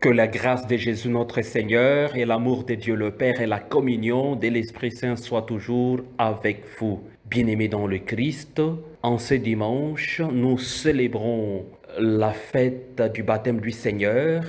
Que la grâce de Jésus notre Seigneur et l'amour de Dieu le Père et la communion de l'Esprit Saint soient toujours avec vous. Bien-aimés dans le Christ, en ce dimanche, nous célébrons la fête du baptême du Seigneur.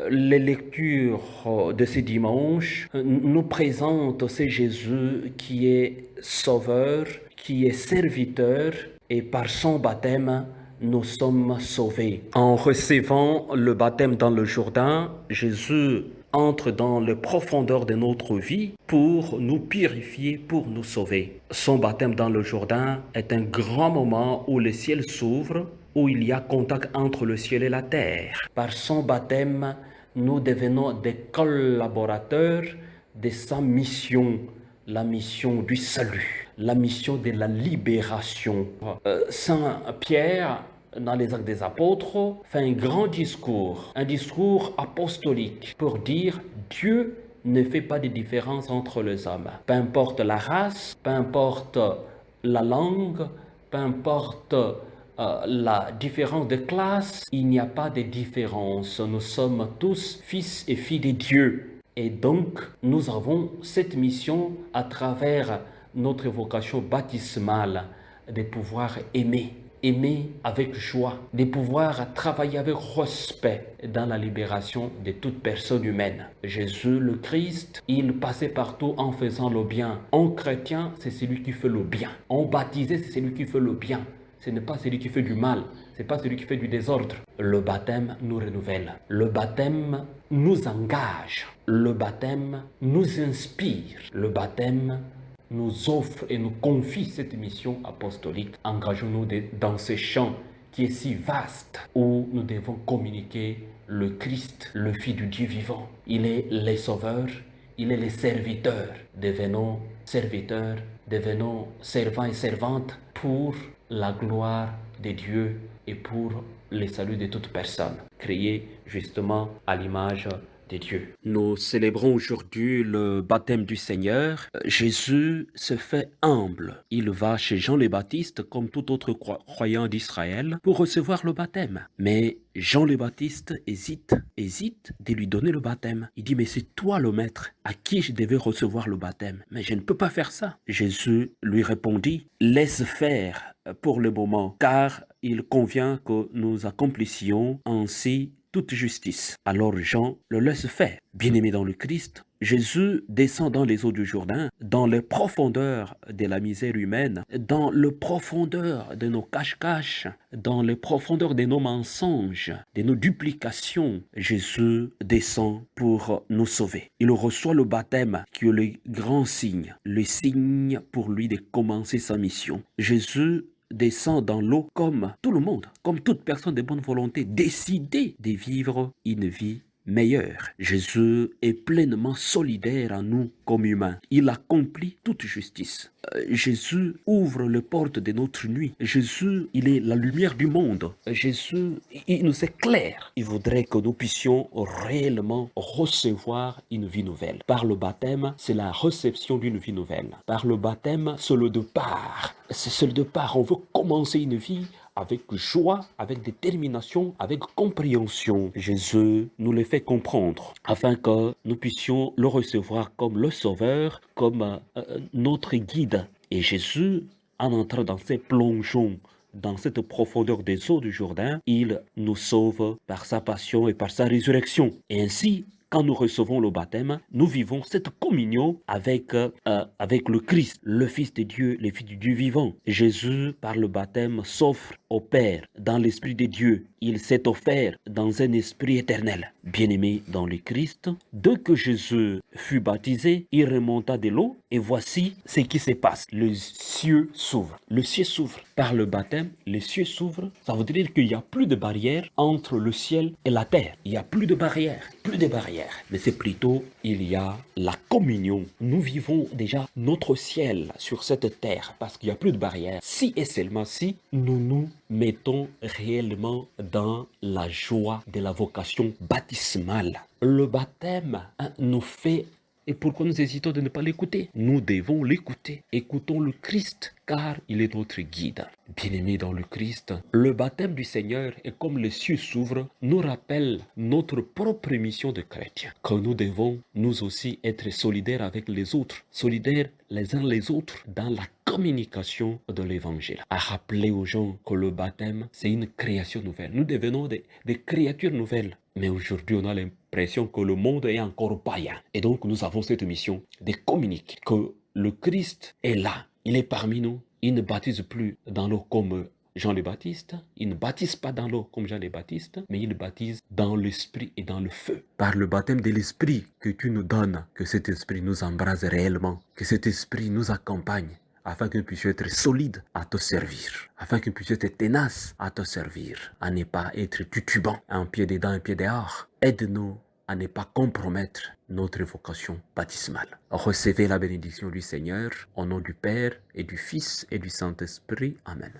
Les lectures de ce dimanche nous présentent ce Jésus qui est sauveur, qui est serviteur, et par son baptême, nous sommes sauvés. En recevant le baptême dans le Jourdain, Jésus entre dans les profondeurs de notre vie pour nous purifier, pour nous sauver. Son baptême dans le Jourdain est un grand moment où le ciel s'ouvre, où il y a contact entre le ciel et la terre. Par son baptême, nous devenons des collaborateurs de sa mission, la mission du salut, la mission de la libération. Saint Pierre, dans les Actes des Apôtres, fait un discours apostolique pour dire Dieu ne fait pas de différence entre les hommes. Peu importe la race, peu importe la langue, peu importe la différence de classe, il n'y a pas de différence. Nous sommes tous fils et filles de Dieu. Et donc, nous avons cette mission à travers notre vocation baptismale de pouvoir aimer, aimer avec joie, de pouvoir travailler avec respect dans la libération de toute personne humaine. Jésus le Christ, il passait partout en faisant le bien. En chrétien, c'est celui qui fait le bien. En baptisé, c'est celui qui fait le bien. Ce n'est pas celui qui fait du mal, ce n'est pas celui qui fait du désordre. Le baptême nous renouvelle. Le baptême nous engage. Le baptême nous inspire. Le baptême nous offre et nous confie cette mission apostolique. Engageons-nous dans ce champ qui est si vaste où nous devons communiquer le Christ, le Fils du Dieu vivant. Il est le Sauveur, il est le serviteur. Devenons serviteurs, devenons servants et servantes pour la gloire de Dieu et pour le salut de toute personne, créée justement à l'image de Dieu. Nous célébrons aujourd'hui le baptême du Seigneur. Jésus se fait humble. Il va chez Jean le Baptiste, comme tout autre croyant d'Israël, pour recevoir le baptême. Mais Jean le Baptiste hésite de lui donner le baptême. Il dit, mais c'est toi le maître à qui je devais recevoir le baptême. Mais je ne peux pas faire ça. Jésus lui répondit, laisse faire pour le moment, car il convient que nous accomplissions ainsi toute justice. Alors Jean le laisse faire. Bien-aimé dans le Christ, Jésus descend dans les eaux du Jourdain, dans les profondeurs de la misère humaine, dans les profondeurs de nos cache-cache, dans les profondeurs de nos mensonges, de nos duplications. Jésus descend pour nous sauver. Il reçoit le baptême qui est le grand signe, le signe pour lui de commencer sa mission. Jésus descend dans l'eau comme tout le monde, comme toute personne de bonne volonté, décidée de vivre une vie meilleure. Jésus est pleinement solidaire à nous comme humains. Il accomplit toute justice. Jésus ouvre les portes de notre nuit. Jésus, il est la lumière du monde. Jésus, il nous éclaire. Il voudrait que nous puissions réellement recevoir une vie nouvelle. Par le baptême, c'est la réception d'une vie nouvelle. Par le baptême, c'est le départ. C'est le départ. On veut commencer une vie avec joie, avec détermination, avec compréhension. Jésus nous le fait comprendre afin que nous puissions le recevoir comme le Sauveur, comme notre guide. Et Jésus, en entrant dans ces plongeons, dans cette profondeur des eaux du Jourdain, il nous sauve par sa passion et par sa résurrection. Et ainsi, quand nous recevons le baptême, nous vivons cette communion avec le Christ, le Fils de Dieu, le Fils du Dieu vivant. Jésus, par le baptême, s'offre au Père dans l'Esprit de Dieu. Il s'est offert dans un esprit éternel. Bien-aimé dans le Christ, dès que Jésus fut baptisé, il remonta de l'eau et voici ce qui se passe. Le ciel s'ouvre. Le ciel s'ouvre. Par le baptême, le ciel s'ouvre. Ça veut dire qu'il n'y a plus de barrière entre le ciel et la terre. Il n'y a plus de barrière. Plus de barrière. Mais c'est plutôt, il y a la communion. Nous vivons déjà notre ciel sur cette terre parce qu'il n'y a plus de barrière. Si et seulement si nous nous mettons réellement dans la joie de la vocation baptismale. Le baptême nous fait Et pourquoi nous hésitons de ne pas l'écouter? Nous devons l'écouter. Écoutons le Christ, car il est notre guide. Bien-aimés dans le Christ, le baptême du Seigneur et comme les cieux s'ouvrent, nous rappelle notre propre mission de chrétien, que nous devons nous aussi être solidaires avec les autres, solidaires les uns les autres dans la communication de l'évangile. À rappeler aux gens que le baptême, c'est une création nouvelle. Nous devenons des créatures nouvelles. Mais aujourd'hui, on a l'impression que le monde est encore païen. Et donc, nous avons cette mission de communiquer que le Christ est là. Il est parmi nous. Il ne baptise plus dans l'eau comme Jean le Baptiste. Il ne baptise pas dans l'eau comme Jean le Baptiste, mais il baptise dans l'esprit et dans le feu. Par le baptême de l'esprit que tu nous donnes, que cet esprit nous embrase réellement, que cet esprit nous accompagne, afin que nous puissions être solides à te servir, afin que nous puissions être tenaces à te servir, à ne pas être titubants, un pied dedans, un pied dehors. Aide-nous à ne pas compromettre notre vocation baptismale. Recevez la bénédiction du Seigneur, au nom du Père et du Fils et du Saint-Esprit. Amen.